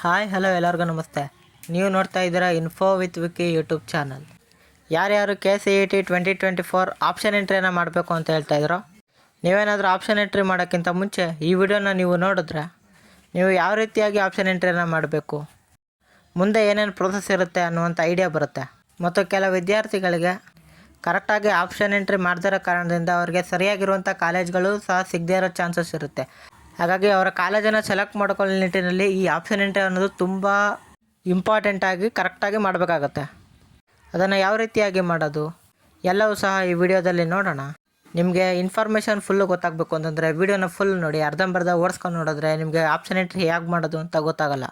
Hi hello ಎಲ್ಲರಿಗೂ ನಮಸ್ತೆ. ನೀವು ನೋಡ್ತಾ ಇದ್ದೀರಾ info with Vicky YouTube channel. ಯಾರ್ಯಾರು KCET 2024 ಆಪ್ಷನ್ ಎಂಟ್ರಿಯನ್ನು ಮಾಡಬೇಕು ಅಂತ ಹೇಳ್ತಾ ಇದ್ರು, ನೀವೇನಾದರೂ ಆಪ್ಷನ್ ಎಂಟ್ರಿ ಮಾಡೋಕ್ಕಿಂತ ಮುಂಚೆ ಈ ವಿಡಿಯೋನ ನೀವು ನೋಡಿದ್ರೆ ನೀವು ಯಾವ ರೀತಿಯಾಗಿ ಆಪ್ಷನ್ ಎಂಟ್ರಿಯನ್ನು ಮಾಡಬೇಕು, ಮುಂದೆ ಏನೇನು ಪ್ರೋಸೆಸ್ ಇರುತ್ತೆ ಅನ್ನುವಂಥ ಐಡಿಯಾ ಬರುತ್ತೆ. ಮತ್ತು ಕೆಲವು ವಿದ್ಯಾರ್ಥಿಗಳಿಗೆ ಕರೆಕ್ಟಾಗಿ ಆಪ್ಷನ್ ಎಂಟ್ರಿ ಮಾಡದಿರೋ ಕಾರಣದಿಂದ ಅವರಿಗೆ ಸರಿಯಾಗಿರುವಂಥ ಕಾಲೇಜ್ಗಳು ಸಹ ಸಿಗದೇ ಇರೋ ಚಾನ್ಸಸ್ ಇರುತ್ತೆ. ಹಾಗಾಗಿ ಅವರ ಕಾಲೇಜನ್ನು ಸೆಲೆಕ್ಟ್ ಮಾಡ್ಕೊಳ್ಳೋ ನಿಟ್ಟಿನಲ್ಲಿ ಈ ಆಪ್ಷನ್ ಎಂಟ್ರಿ ಅನ್ನೋದು ತುಂಬ ಇಂಪಾರ್ಟೆಂಟಾಗಿ ಕರೆಕ್ಟಾಗಿ ಮಾಡಬೇಕಾಗತ್ತೆ. ಅದನ್ನು ಯಾವ ರೀತಿಯಾಗಿ ಮಾಡೋದು ಎಲ್ಲವೂ ಸಹ ಈ ವಿಡಿಯೋದಲ್ಲಿ ನೋಡೋಣ. ನಿಮಗೆ ಇನ್ಫಾರ್ಮೇಷನ್ ಫುಲ್ಲು ಗೊತ್ತಾಗಬೇಕು ಅಂತಂದರೆ ವಿಡಿಯೋನ ಫುಲ್ ನೋಡಿ. ಅರ್ಧಂಬರ್ಧ ಓಡಿಸ್ಕೊಂಡು ನೋಡಿದ್ರೆ ನಿಮಗೆ ಆಪ್ಷನ್ ಎಂಟ್ರಿ ಹೇಗೆ ಮಾಡೋದು ಅಂತ ಗೊತ್ತಾಗಲ್ಲ.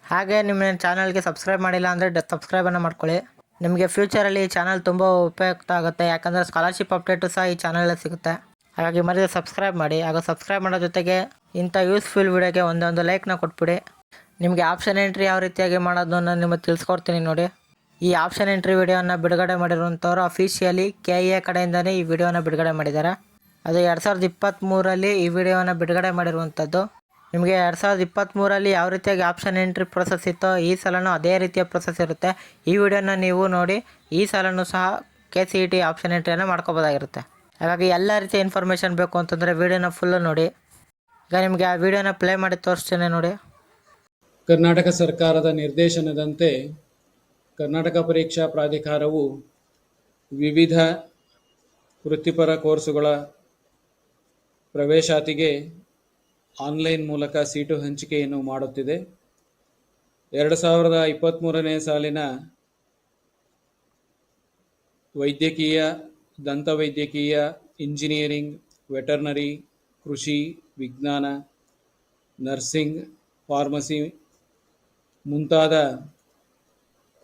ಹಾಗೆ ನಿಮ್ಮ ಚಾನಲ್ಗೆ ಸಬ್ಸ್ಕ್ರೈಬ್ ಮಾಡಿಲ್ಲ ಅಂದರೆ ಸಬ್ಸ್ಕ್ರೈಬನ್ನು ಮಾಡ್ಕೊಳ್ಳಿ. ನಿಮಗೆ ಫ್ಯೂಚರಲ್ಲಿ ಈ ಚಾನಲ್ ತುಂಬ ಉಪಯುಕ್ತ ಆಗುತ್ತೆ, ಯಾಕಂದರೆ ಸ್ಕಾಲರ್ಶಿಪ್ ಅಪ್ಡೇಟು ಸಹ ಈ ಚಾನಲಲ್ಲಿ ಸಿಗುತ್ತೆ. ಹಾಗಾಗಿ ಮರಿದೇ ಸಬ್ಸ್ಕ್ರೈಬ್ ಮಾಡಿ. ಆಗ ಸಬ್ಸ್ಕ್ರೈಬ್ ಮಾಡೋ ಜೊತೆಗೆ ಇಂಥ ಯೂಸ್ಫುಲ್ ವಿಡಿಯೋಗೆ ಒಂದೊಂದು ಲೈಕ್ನ ಕೊಟ್ಬಿಡಿ. ನಿಮಗೆ ಆಪ್ಷನ್ ಎಂಟ್ರಿ ಯಾವ ರೀತಿಯಾಗಿ ಮಾಡೋದನ್ನು ನಿಮಗೆ ತಿಳಿಸ್ಕೊಡ್ತೀನಿ ನೋಡಿ. ಈ ಆಪ್ಷನ್ ಎಂಟ್ರಿ ವಿಡಿಯೋನ ಬಿಡುಗಡೆ ಮಾಡಿರುವಂಥವ್ರು ಅಫಿಷಿಯಲಿ KEA ಕಡೆಯಿಂದನೇ ಈ ವಿಡಿಯೋನ ಬಿಡುಗಡೆ ಮಾಡಿದ್ದಾರೆ. ಅದು 2023ರಲ್ಲಿ ಈ ವಿಡಿಯೋನ ಬಿಡುಗಡೆ ಮಾಡಿರುವಂಥದ್ದು. ನಿಮಗೆ 2023ರಲ್ಲಿ ಯಾವ ರೀತಿಯಾಗಿ ಆಪ್ಷನ್ ಎಂಟ್ರಿ ಪ್ರೊಸೆಸ್ ಇತ್ತೋ ಈ ಸಲನೂ ಅದೇ ರೀತಿಯ ಪ್ರೊಸೆಸ್ ಇರುತ್ತೆ. ಈ ವಿಡಿಯೋನ ನೀವು ನೋಡಿ ಈ ಸಲನೂ ಸಹ KCET ಆಪ್ಷನ್ ಎಂಟ್ರಿಯನ್ನು ಮಾಡ್ಕೋಬೋದಾಗಿರುತ್ತೆ. ಹಾಗಾಗಿ ಎಲ್ಲ ರೀತಿಯ ಇನ್ಫಾರ್ಮೇಷನ್ ಬೇಕು ಅಂತಂದರೆ ವಿಡಿಯೋನ ಫುಲ್ಲು ನೋಡಿ. ಈಗ ನಿಮಗೆ ಆ ವಿಡಿಯೋನ ಪ್ಲೇ ಮಾಡಿ ತೋರಿಸ್ತೇನೆ ನೋಡಿ. ಕರ್ನಾಟಕ ಸರ್ಕಾರದ ನಿರ್ದೇಶನದಂತೆ ಕರ್ನಾಟಕ ಪರೀಕ್ಷಾ ಪ್ರಾಧಿಕಾರವು ವಿವಿಧ ವೃತ್ತಿಪರ ಕೋರ್ಸುಗಳ ಪ್ರವೇಶಾತಿಗೆ ಆನ್ಲೈನ್ ಮೂಲಕ ಸೀಟು ಹಂಚಿಕೆಯನ್ನು ಮಾಡುತ್ತಿದೆ. 2023ನೇ ಸಾಲಿನ ವೈದ್ಯಕೀಯ, ದಂತವೈದ್ಯಕೀಯ, ಇಂಜಿನಿಯರಿಂಗ್, ವೆಟರ್ನರಿ, ಕೃಷಿ ವಿಜ್ಞಾನ, ನರ್ಸಿಂಗ್, ಫಾರ್ಮಸಿ ಮುಂತಾದ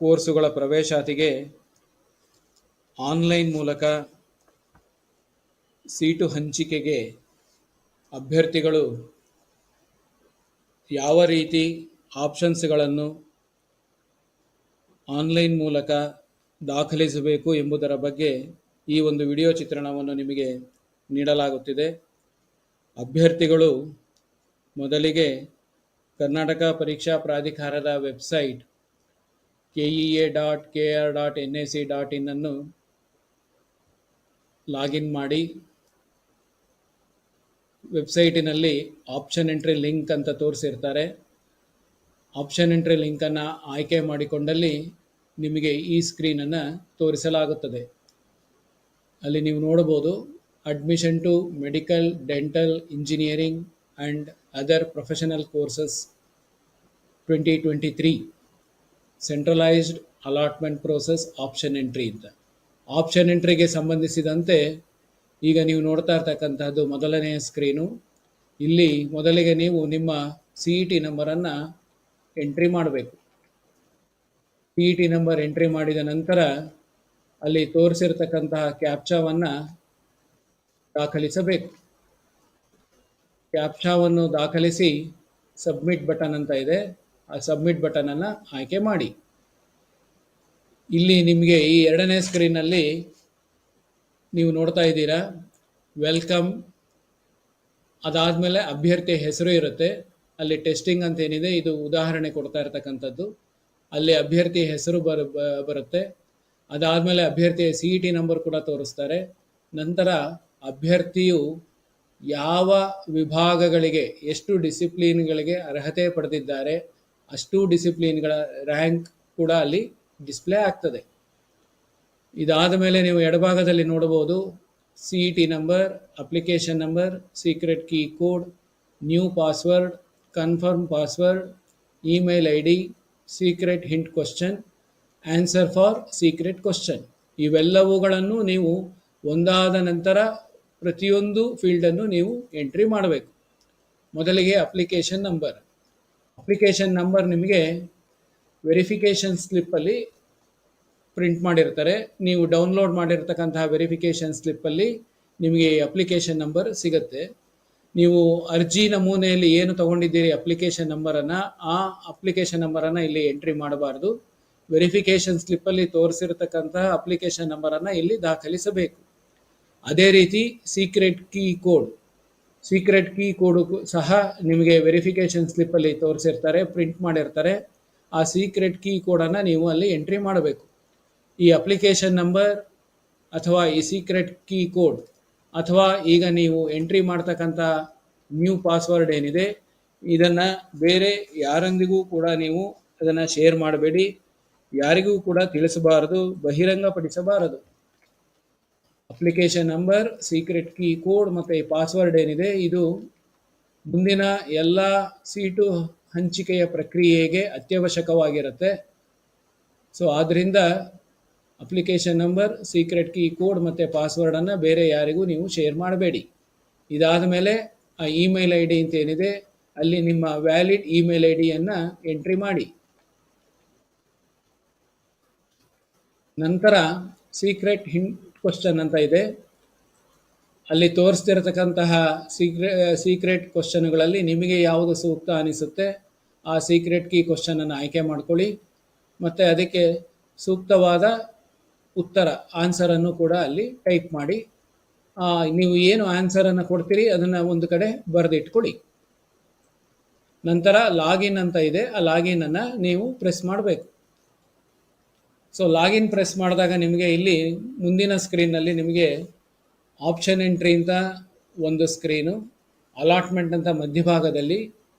ಕೋರ್ಸುಗಳ ಪ್ರವೇಶಾತಿಗೆ ಆನ್ಲೈನ್ ಮೂಲಕ ಸೀಟು ಹಂಚಿಕೆಗೆ ಅಭ್ಯರ್ಥಿಗಳು ಯಾವ ರೀತಿ ಆಪ್ಷನ್ಸ್ಗಳನ್ನು ಆನ್ಲೈನ್ ಮೂಲಕ ದಾಖಲಿಸಬೇಕು ಎಂಬುದರ ಬಗ್ಗೆ ಈ ಒಂದು ವಿಡಿಯೋ ಚಿತ್ರಣವನ್ನು ನಿಮಗೆ ನೀಡಲಾಗುತ್ತಿದೆ. ಅಭ್ಯರ್ಥಿಗಳು ಮೊದಲಿಗೆ ಕರ್ನಾಟಕ ಪರೀಕ್ಷಾ ಪ್ರಾಧಿಕಾರದ ವೆಬ್ಸೈಟ್ kea.kr.nac.in ಅನ್ನು ಲಾಗಿನ್ ಮಾಡಿ ವೆಬ್ಸೈಟಿನಲ್ಲಿ ಆಪ್ಷನ್ ಎಂಟ್ರಿ ಲಿಂಕ್ ಅಂತ ತೋರಿಸಿರ್ತಾರೆ. ಆಪ್ಷನ್ ಎಂಟ್ರಿ ಲಿಂಕನ್ನು ಆಯ್ಕೆ ಮಾಡಿಕೊಂಡಲ್ಲಿ ನಿಮಗೆ ಈ ಸ್ಕ್ರೀನನ್ನು ತೋರಿಸಲಾಗುತ್ತದೆ. ಅಲ್ಲಿ ನೀವು ನೋಡಬಹುದು admission to medical, dental, engineering and other professional courses 2023 centralised allotment process option entry ಅಂತ. ಆಪ್ಷನ್ ಎಂಟ್ರಿಗೆ ಸಂಬಂಧಿಸಿದಂತೆ ಈಗ ನೀವು ನೋಡ್ತಾ ಇರ್ತಕ್ಕಂಥದ್ದು ಮೊದಲನೆಯ ಸ್ಕ್ರೀನು. ಇಲ್ಲಿ ಮೊದಲಿಗೆ ನೀವು ನಿಮ್ಮ CET ನಂಬರನ್ನು ಎಂಟ್ರಿ ಮಾಡಬೇಕು. CET ನಂಬರ್ ಎಂಟ್ರಿ ಮಾಡಿದ ನಂತರ ಅಲ್ಲಿ ತೋರಿಸಿರ್ತಕ್ಕಂತಹ ಕ್ಯಾಪ್ಚಾವನ್ನು ದಾಖಲಿಸಬೇಕು. ಕ್ಯಾಪ್ಚಾವನ್ನು ದಾಖಲಿಸಿ ಸಬ್ಮಿಟ್ ಬಟನ್ ಅಂತ ಇದೆ, ಆ ಸಬ್ಮಿಟ್ ಬಟನನ್ನು ಆಯ್ಕೆ ಮಾಡಿ. ಇಲ್ಲಿ ನಿಮಗೆ ಈ ಎರಡನೇ ಸ್ಕ್ರೀನಲ್ಲಿ ನೀವು ನೋಡ್ತಾ ಇದ್ದೀರಾ ವೆಲ್ಕಮ್. ಅದಾದಮೇಲೆ ಅಭ್ಯರ್ಥಿಯ ಹೆಸರು ಇರುತ್ತೆ. ಅಲ್ಲಿ ಟೆಸ್ಟಿಂಗ್ ಅಂತ ಏನಿದೆ ಇದು ಉದಾಹರಣೆ ಕೊಡ್ತಾ ಇರ್ತಕ್ಕಂಥದ್ದು. ಅಲ್ಲಿ ಅಭ್ಯರ್ಥಿಯ ಹೆಸರು ಬರುತ್ತೆ. ಅದಾದಮೇಲೆ ಅಭ್ಯರ್ಥಿಯ CET ನಂಬರ್ ಕೂಡ ತೋರಿಸ್ತಾರೆ. ನಂತರ ಅಭ್ಯರ್ಥಿಯು ಯಾವ ವಿಭಾಗಗಳಿಗೆ ಎಷ್ಟು ಡಿಸಿಪ್ಲಿನ್ಗಳಿಗೆ ಅರ್ಹತೆ ಪಡೆದಿದ್ದಾರೆ ಅಷ್ಟು ಡಿಸಿಪ್ಲಿನ್ಗಳ ರ್ಯಾಂಕ್ ಕೂಡ ಅಲ್ಲಿ ಡಿಸ್ಪ್ಲೇ ಆಗ್ತದೆ. ಇದಾದ ಮೇಲೆ ನೀವು ಎಡಭಾಗದಲ್ಲಿ ನೋಡಬಹುದು CET number, application number, secret key code, new password, confirm password, email ID, secret hint question, answer for secret question. ಇವೆಲ್ಲವುಗಳನ್ನು ನೀವು ಒಂದಾದ ನಂತರ ಪ್ರತಿಯೊಂದು ಫೀಲ್ಡನ್ನು ನೀವು ಎಂಟ್ರಿ ಮಾಡಬೇಕು. ಮೊದಲಿಗೆ ಅಪ್ಲಿಕೇಶನ್ ನಂಬರ್. ಅಪ್ಲಿಕೇಶನ್ ನಂಬರ್ ನಿಮಗೆ ವೆರಿಫಿಕೇಷನ್ ಸ್ಲಿಪ್ಪಲ್ಲಿ ಪ್ರಿಂಟ್ ಮಾಡಿರ್ತಾರೆ. ನೀವು ಡೌನ್ಲೋಡ್ ಮಾಡಿರ್ತಕ್ಕಂತಹ ವೆರಿಫಿಕೇಷನ್ ಸ್ಲಿಪ್ಪಲ್ಲಿ ನಿಮಗೆ ಅಪ್ಲಿಕೇಶನ್ ನಂಬರ್ ಸಿಗುತ್ತೆ. ನೀವು ಅರ್ಜಿ ನಮೂನೆಯಲ್ಲಿ ಏನು ತಗೊಂಡಿದ್ದೀರಿ ಅಪ್ಲಿಕೇಶನ್ ನಂಬರನ್ನು, ಆ ಅಪ್ಲಿಕೇಶನ್ ನಂಬರನ್ನು ಇಲ್ಲಿ ಎಂಟ್ರಿ ಮಾಡಬಾರ್ದು. ವೆರಿಫಿಕೇಷನ್ ಸ್ಲಿಪ್ಪಲ್ಲಿ ತೋರಿಸಿರ್ತಕ್ಕಂತಹ ಅಪ್ಲಿಕೇಶನ್ ನಂಬರನ್ನು ಇಲ್ಲಿ ದಾಖಲಿಸಬೇಕು. ಅದೇ ರೀತಿ secret key code, secret key code ಸಹ ನಿಮಗೆ ವೆರಿಫಿಕೇಷನ್ ಸ್ಲಿಪ್ಪಲ್ಲಿ ತೋರಿಸಿರ್ತಾರೆ, ಪ್ರಿಂಟ್ ಮಾಡಿರ್ತಾರೆ. ಆ ಸೀಕ್ರೆಟ್ ಕೀ ಕೋಡನ್ನು ನೀವು ಅಲ್ಲಿ ಎಂಟ್ರಿ ಮಾಡಬೇಕು. ಈ ಅಪ್ಲಿಕೇಶನ್ ನಂಬರ್ ಅಥವಾ ಈ ಸೀಕ್ರೆಟ್ ಕೀ ಕೋಡ್ ಅಥವಾ ಈಗ ನೀವು ಎಂಟ್ರಿ ಮಾಡ್ತಕ್ಕಂಥ ನ್ಯೂ ಪಾಸ್ವರ್ಡ್ ಏನಿದೆ, ಇದನ್ನು ಬೇರೆ ಯಾರೊಂದಿಗೂ ಕೂಡ ನೀವು ಅದನ್ನು ಶೇರ್ ಮಾಡಬೇಡಿ, ಯಾರಿಗೂ ಕೂಡ ತಿಳಿಸಬಾರದು, ಬಹಿರಂಗಪಡಿಸಬಾರದು. Application number, secret key code ಮತ್ತು ಈ ಪಾಸ್ವರ್ಡ್ ಏನಿದೆ, ಇದು ಮುಂದಿನ ಎಲ್ಲ ಸೀಟು ಹಂಚಿಕೆಯ ಪ್ರಕ್ರಿಯೆಗೆ ಅತ್ಯವಶ್ಯಕವಾಗಿರುತ್ತೆ. ಸೊ ಆದ್ದರಿಂದ application number, secret key code ಮತ್ತು ಪಾಸ್ವರ್ಡನ್ನು ಬೇರೆ ಯಾರಿಗೂ ನೀವು ಶೇರ್ ಮಾಡಬೇಡಿ. ಇದಾದ ಮೇಲೆ ಆ ಇಮೇಲ್ ಐ ಡಿ ಅಂತ ಏನಿದೆ, ಅಲ್ಲಿ ನಿಮ್ಮ ವ್ಯಾಲಿಡ್ ಇಮೇಲ್ ಐ ಡಿಯನ್ನು ಎಂಟ್ರಿ ಮಾಡಿ. ನಂತರ ಸೀಕ್ರೆಟ್ ಹಿಂಟ್ ಕ್ವಶನ್ ಅಂತ ಇದೆ, ಅಲ್ಲಿ ತೋರಿಸ್ತಿರತಕ್ಕಂತಹ ಸೀಕ್ರೆಟ್ ಕ್ವಶನ್ಗಳಲ್ಲಿ ನಿಮಗೆ ಯಾವುದು ಸೂಕ್ತ ಅನಿಸುತ್ತೆ ಆ ಸೀಕ್ರೆಟ್ ಕೀ ಕ್ವಶನನ್ನು ಆಯ್ಕೆ ಮಾಡ್ಕೊಳ್ಳಿ ಮತ್ತು ಅದಕ್ಕೆ ಸೂಕ್ತವಾದ ಉತ್ತರ ಆನ್ಸರನ್ನು ಕೂಡ ಅಲ್ಲಿ ಟೈಪ್ ಮಾಡಿ. ನೀವು ಏನು ಆನ್ಸರನ್ನು ಕೊಡ್ತೀರಿ ಅದನ್ನು ಒಂದು ಕಡೆ ಬರೆದಿಟ್ಕೊಳ್ಳಿ. ನಂತರ ಲಾಗಿನ್ ಅಂತ ಇದೆ, ಆ ಲಾಗಿನನ್ನು ನೀವು ಪ್ರೆಸ್ ಮಾಡಬೇಕು. ಸೊ ಲಾಗಿನ್ ಪ್ರೆಸ್ ಮಾಡಿದಾಗ ನಿಮಗೆ ಇಲ್ಲಿ ಮುಂದಿನ ಸ್ಕ್ರೀನ್ನಲ್ಲಿ ನಿಮಗೆ ಆಪ್ಷನ್ ಎಂಟ್ರಿ ಅಂತ ಒಂದು ಸ್ಕ್ರೀನು, ಅಲಾಟ್ಮೆಂಟ್ ಅಂತ ಮಧ್ಯಭಾಗದಲ್ಲಿ,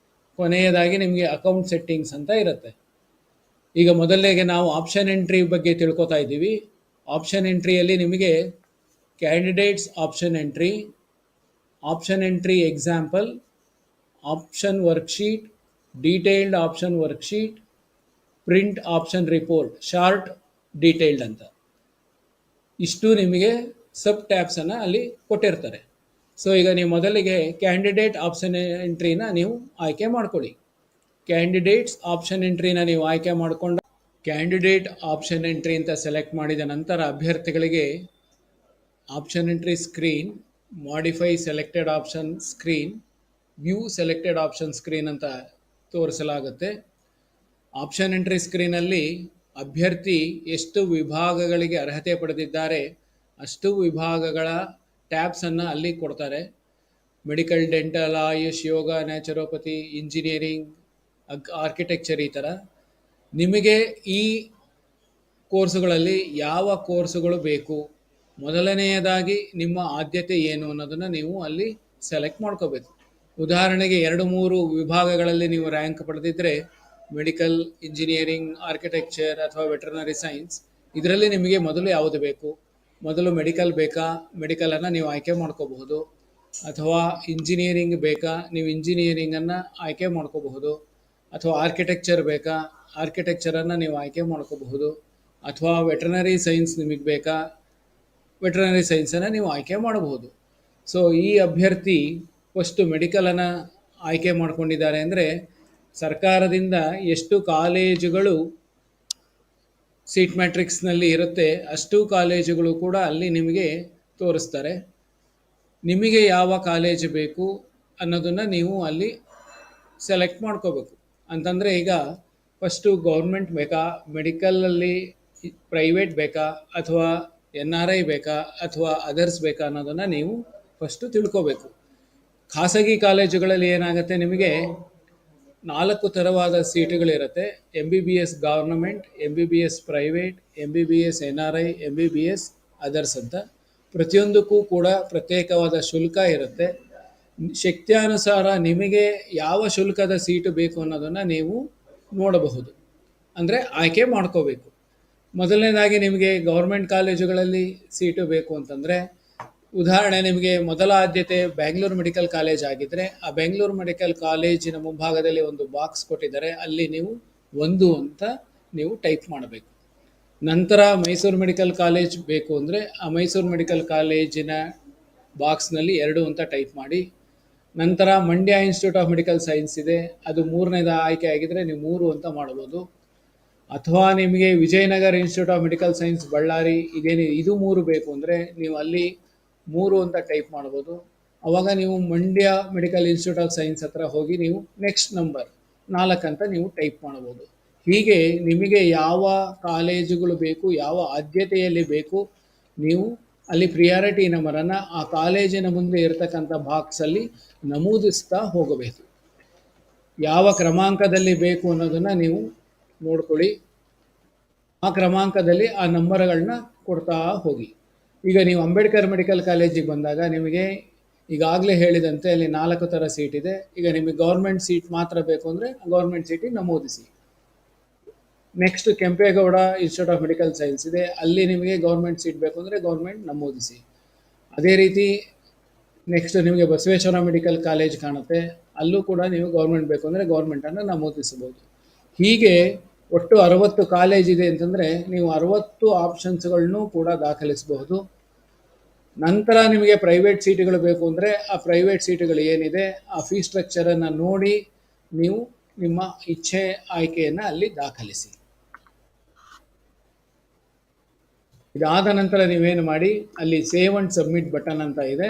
ಕೊನೆಯದಾಗಿ ನಿಮಗೆ ಅಕೌಂಟ್ ಸೆಟ್ಟಿಂಗ್ಸ್ ಅಂತ ಇರುತ್ತೆ. ಈಗ ಮೊದಲನೇಗೆ ನಾವು ಆಪ್ಷನ್ ಎಂಟ್ರಿ ಬಗ್ಗೆ ತಿಳ್ಕೊತಾ ಇದ್ದೀವಿ. ಆಪ್ಷನ್ ಎಂಟ್ರಿಯಲ್ಲಿ ನಿಮಗೆ candidates option entry example, option worksheet, detailed option worksheet, print option report, short detailed ಅಂತ ಇಷ್ಟು ನಿಮಗೆ ಸಬ್ ಟ್ಯಾಬ್ಸನ್ನು ಅಲ್ಲಿ ಕೊಟ್ಟಿರ್ತಾರೆ. ಸೊ ಈಗ ನೀವು ಮೊದಲಿಗೆ ಕ್ಯಾಂಡಿಡೇಟ್ ಆಪ್ಷನ್ ಎಂಟ್ರಿನ ನೀವು ಆಯ್ಕೆ ಮಾಡ್ಕೊಳ್ಳಿ. ಕ್ಯಾಂಡಿಡೇಟ್ಸ್ ಆಪ್ಷನ್ ಎಂಟ್ರಿನ ನೀವು ಆಯ್ಕೆ ಮಾಡಿಕೊಂಡು ಕ್ಯಾಂಡಿಡೇಟ್ ಆಪ್ಷನ್ ಎಂಟ್ರಿ ಅಂತ ಸೆಲೆಕ್ಟ್ ಮಾಡಿದ ನಂತರ ಅಭ್ಯರ್ಥಿಗಳಿಗೆ option entry screen, modify selected option screen, view selected option screen ಅಂತ ತೋರಿಸಲಾಗುತ್ತೆ. ಆಪ್ಷನ್ ಎಂಟ್ರಿ ಸ್ಕ್ರೀನಲ್ಲಿ ಅಭ್ಯರ್ಥಿ ಎಷ್ಟು ವಿಭಾಗಗಳಿಗೆ ಅರ್ಹತೆ ಪಡೆದಿದ್ದಾರೆ ಅಷ್ಟು ವಿಭಾಗಗಳ ಟ್ಯಾಬ್ಸನ್ನು ಅಲ್ಲಿ ಕೊಡ್ತಾರೆ. ಮೆಡಿಕಲ್, ಡೆಂಟಲ್, ಆಯುಷ್, ಯೋಗ, ನ್ಯಾಚುರೋಪತಿ, ಇಂಜಿನಿಯರಿಂಗ್, ಆರ್ಕಿಟೆಕ್ಚರ್, ಈ ಥರ ನಿಮಗೆ ಈ ಕೋರ್ಸುಗಳಲ್ಲಿ ಯಾವ ಕೋರ್ಸುಗಳು ಬೇಕು, ಮೊದಲನೆಯದಾಗಿ ನಿಮ್ಮ ಆದ್ಯತೆ ಏನು ಅನ್ನೋದನ್ನು ನೀವು ಅಲ್ಲಿ ಸೆಲೆಕ್ಟ್ ಮಾಡ್ಕೋಬೇಕು. ಉದಾಹರಣೆಗೆ 2-3 ವಿಭಾಗಗಳಲ್ಲಿ ನೀವು ರ್ಯಾಂಕ್ ಪಡೆದಿದ್ದರೆ ಮೆಡಿಕಲ್, ಇಂಜಿನಿಯರಿಂಗ್, ಆರ್ಕಿಟೆಕ್ಚರ್ ಅಥವಾ ವೆಟರ್ನರಿ ಸೈನ್ಸ್, ಇದರಲ್ಲಿ ನಿಮಗೆ ಮೊದಲು ಯಾವುದು ಬೇಕು, ಮೊದಲು ಮೆಡಿಕಲ್ ಬೇಕಾ, ಮೆಡಿಕಲನ್ನು ನೀವು ಆಯ್ಕೆ ಮಾಡ್ಕೋಬಹುದು. ಅಥವಾ ಇಂಜಿನಿಯರಿಂಗ್ ಬೇಕಾ, ನೀವು ಇಂಜಿನಿಯರಿಂಗನ್ನು ಆಯ್ಕೆ ಮಾಡ್ಕೋಬಹುದು. ಅಥವಾ ಆರ್ಕಿಟೆಕ್ಚರ್ ಬೇಕಾ, ಆರ್ಕಿಟೆಕ್ಚರನ್ನು ನೀವು ಆಯ್ಕೆ ಮಾಡ್ಕೋಬಹುದು. ಅಥವಾ ವೆಟರ್ನರಿ ಸೈನ್ಸ್ ನಿಮಗೆ ಬೇಕಾ, ವೆಟರ್ನರಿ ಸೈನ್ಸನ್ನು ನೀವು ಆಯ್ಕೆ ಮಾಡಬಹುದು. ಸೊ ಈ ಅಭ್ಯರ್ಥಿ ಫಸ್ಟು ಮೆಡಿಕಲನ್ನು ಆಯ್ಕೆ ಮಾಡ್ಕೊಂಡಿದ್ದಾರೆ ಅಂದರೆ ಸರ್ಕಾರದಿಂದ ಎಷ್ಟು ಕಾಲೇಜುಗಳು ಸೀಟ್ ಮ್ಯಾಟ್ರಿಕ್ಸ್ನಲ್ಲಿ ಇರುತ್ತೆ ಅಷ್ಟು ಕಾಲೇಜುಗಳು ಕೂಡ ಅಲ್ಲಿ ನಿಮಗೆ ತೋರಿಸ್ತಾರೆ. ನಿಮಗೆ ಯಾವ ಕಾಲೇಜು ಬೇಕು ಅನ್ನೋದನ್ನು ನೀವು ಅಲ್ಲಿ ಸೆಲೆಕ್ಟ್ ಮಾಡ್ಕೋಬೇಕು. ಅಂತಂದರೆ ಈಗ ಫಸ್ಟು ಗೌರ್ಮೆಂಟ್ ಬೇಕಾ, ಮೆಡಿಕಲಲ್ಲಿ ಪ್ರೈವೇಟ್ ಬೇಕಾ, ಅಥವಾ NRI ಬೇಕಾ, ಅಥವಾ ಅದರ್ಸ್ ಬೇಕಾ ಅನ್ನೋದನ್ನು ನೀವು ಫಸ್ಟು ತಿಳ್ಕೋಬೇಕು. ಖಾಸಗಿ ಕಾಲೇಜುಗಳಲ್ಲಿ ಏನಾಗುತ್ತೆ, ನಿಮಗೆ 4 ಥರವಾದ ಸೀಟುಗಳಿರುತ್ತೆ. MBBS government, MBBS private, MBBS NRI, MBBS others ಅಂತ. ಪ್ರತಿಯೊಂದಕ್ಕೂ ಕೂಡ ಪ್ರತ್ಯೇಕವಾದ ಶುಲ್ಕ ಇರುತ್ತೆ. ಶಕ್ತ್ಯಾನುಸಾರ ನಿಮಗೆ ಯಾವ ಶುಲ್ಕದ ಸೀಟು ಬೇಕು ಅನ್ನೋದನ್ನು ನೀವು ನೋಡಬಹುದು, ಅಂದರೆ ಆಯ್ಕೆ ಮಾಡ್ಕೋಬೇಕು. ಮೊದಲನೇದಾಗಿ ನಿಮಗೆ ಗೌರ್ಮೆಂಟ್ ಕಾಲೇಜುಗಳಲ್ಲಿ ಸೀಟು ಬೇಕು ಅಂತಂದರೆ, ಉದಾಹರಣೆ ನಿಮಗೆ ಮೊದಲ ಆದ್ಯತೆ ಬೆಂಗಳೂರು ಮೆಡಿಕಲ್ ಕಾಲೇಜ್ ಆಗಿದ್ದರೆ ಆ ಬೆಂಗಳೂರು ಮೆಡಿಕಲ್ ಕಾಲೇಜಿನ ಮುಂಭಾಗದಲ್ಲಿ ಒಂದು ಬಾಕ್ಸ್ ಕೊಟ್ಟಿದ್ದಾರೆ, ಅಲ್ಲಿ ನೀವು 1 ಅಂತ ನೀವು ಟೈಪ್ ಮಾಡಬೇಕು. ನಂತರ ಮೈಸೂರು ಮೆಡಿಕಲ್ ಕಾಲೇಜ್ ಬೇಕು ಅಂದರೆ ಆ ಮೈಸೂರು ಮೆಡಿಕಲ್ ಕಾಲೇಜಿನ ಬಾಕ್ಸ್ನಲ್ಲಿ 2 ಅಂತ ಟೈಪ್ ಮಾಡಿ. ನಂತರ Mandya institute of medical science ಇದೆ, ಅದು 3ನೇದ ಆಯ್ಕೆ ಆಗಿದ್ದರೆ ನೀವು 3 ಅಂತ ಮಾಡ್ಬೋದು. ಅಥವಾ ನಿಮಗೆ Vijayanagara institute of medical science Ballari ಇದು 3 ಬೇಕು ಅಂದರೆ ನೀವು ಅಲ್ಲಿ 3 ಅಂತ ಟೈಪ್ ಮಾಡ್ಬೋದು. ಆವಾಗ ನೀವು Mandya medical institute of science ಹತ್ರ ಹೋಗಿ ನೀವು ನೆಕ್ಸ್ಟ್ ನಂಬರ್ 4 ಅಂತ ನೀವು ಟೈಪ್ ಮಾಡ್ಬೋದು. ಹೀಗೆ ನಿಮಗೆ ಯಾವ ಕಾಲೇಜುಗಳು ಬೇಕು, ಯಾವ ಆದ್ಯತೆಯಲ್ಲಿ ಬೇಕು, ನೀವು ಅಲ್ಲಿ ಪ್ರಿಯಾರಿಟಿ ನಂಬರನ್ನು ಆ ಕಾಲೇಜಿನ ಮುಂದೆ ಇರತಕ್ಕಂಥ ಬಾಕ್ಸಲ್ಲಿ ನಮೂದಿಸ್ತಾ ಹೋಗಬೇಕು. ಯಾವ ಕ್ರಮಾಂಕದಲ್ಲಿ ಬೇಕು ಅನ್ನೋದನ್ನು ನೀವು ನೋಡ್ಕೊಳ್ಳಿ. ಆ ಕ್ರಮಾಂಕದಲ್ಲಿ ಆ ನಂಬರ್ಗಳನ್ನ ಕೊಡ್ತಾ ಹೋಗಿ. ಈಗ ನೀವು ಅಂಬೇಡ್ಕರ್ ಮೆಡಿಕಲ್ ಕಾಲೇಜಿಗೆ ಬಂದಾಗ ನಿಮಗೆ ಈಗಾಗಲೇ ಹೇಳಿದಂತೆ ಅಲ್ಲಿ 4 ಥರ ಸೀಟ್ ಇದೆ. ಈಗ ನಿಮಗೆ ಗೌರ್ಮೆಂಟ್ ಸೀಟ್ ಮಾತ್ರ ಬೇಕು ಅಂದರೆ ಗೌರ್ಮೆಂಟ್ ಸೀಟಿಗೆ ನಮೂದಿಸಿ. Next Kempegowda institute of medical science ಇದೆ, ಅಲ್ಲಿ ನಿಮಗೆ ಗೌರ್ಮೆಂಟ್ ಸೀಟ್ ಬೇಕು ಅಂದರೆ ಗೌರ್ಮೆಂಟ್ ನಮೂದಿಸಿ. ಅದೇ ರೀತಿ ನೆಕ್ಸ್ಟ್ ನಿಮಗೆ ಬಸವೇಶ್ವರ ಮೆಡಿಕಲ್ ಕಾಲೇಜ್ ಕಾಣುತ್ತೆ, ಅಲ್ಲೂ ಕೂಡ ನೀವು ಗೌರ್ಮೆಂಟ್ ಬೇಕು ಅಂದರೆ ಗೌರ್ಮೆಂಟನ್ನು ನಮೂದಿಸಬಹುದು. ಹೀಗೆ ಒಟ್ಟು 60 ಕಾಲೇಜ್ ಇದೆ ಅಂತಂದರೆ ನೀವು 60 ಆಪ್ಷನ್ಸ್ಗಳನ್ನೂ ಕೂಡ ದಾಖಲಿಸಬಹುದು. ನಂತರ ನಿಮಗೆ ಪ್ರೈವೇಟ್ ಸೀಟುಗಳು ಬೇಕು ಅಂದರೆ ಆ ಪ್ರೈವೇಟ್ ಸೀಟುಗಳು ಏನಿದೆ ಆ ಫೀ ಸ್ಟ್ರಕ್ಚರನ್ನು ನೋಡಿ ನೀವು ನಿಮ್ಮ ಇಚ್ಛೆ ಆಯ್ಕೆಯನ್ನು ಅಲ್ಲಿ ದಾಖಲಿಸಿ. ಇದಾದ ನಂತರ ನೀವೇನು ಮಾಡಿ, ಅಲ್ಲಿ ಸೇವ್ ಅಂಡ್ ಸಬ್ಮಿಟ್ ಬಟನ್ ಅಂತ ಇದೆ,